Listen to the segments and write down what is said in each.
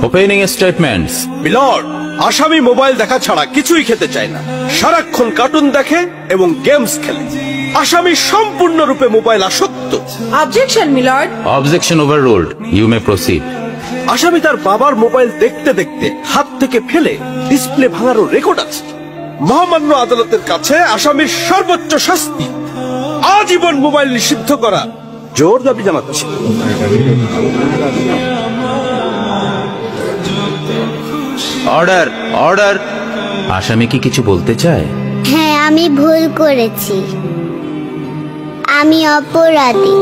Opening statements. Milord, আসামি mobile দেখা ছাড়া কিছুই খেতে চায় না, সারাক্ষণ কার্টুন দেখে এবং গেমস খেলে। আসামি সম্পূর্ণরূপে মোবাইল আসক্ত। Objection milord. Objection overruled, you may proceed. আসামি তার বাবার মোবাইল দেখতে দেখতে হাত থেকে ফেলে ডিসপ্লে ভাঙারও রেকর্ড আছে। মহামান্য আদালতের কাছে আসামির সর্বোচ্চ শাস্তি আজীবন মোবাইল নিষিদ্ধ করা জোর দাবি জানাচ্ছি। Order, order. আসামি কি কিছু বলতে চায়? হ্যাঁ, আমি ভুল করেছি, আমি অপরাধী।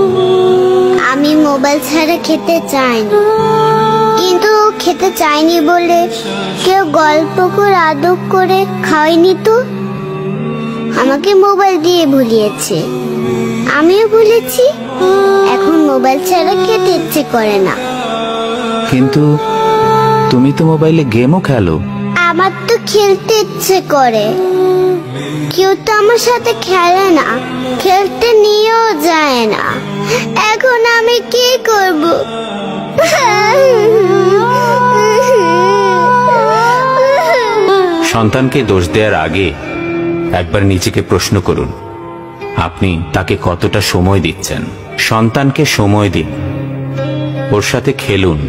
আমি মোবাইল ছাড়া খেতে চাইনি, কিন্তু খেতে চাইনি বলে কেউ গল্প করে আদর করে খাওয়াইনি তো। আমাকে মোবাইল দিয়ে ভুলিয়েছে, আমিও ভুলেছি। এখন মোবাইল ছাড়া খেতে ইচ্ছে করে না। কিন্তু তুমি তো মোবাইলে গেমও খেলো। আমার তো খেলতে ইচ্ছে করে, কেউ তো আমার সাথে খেলে না, খেলতে নিয়েও যায় না। এখন আমি কি করব? সন্তানকে দোষ দেওয়ার আগে একবার নিজেকে প্রশ্ন করুন, আপনি তাকে কতটা সময় দিচ্ছেন। সন্তানকে সময় দিন, ওর সাথে খেলুন।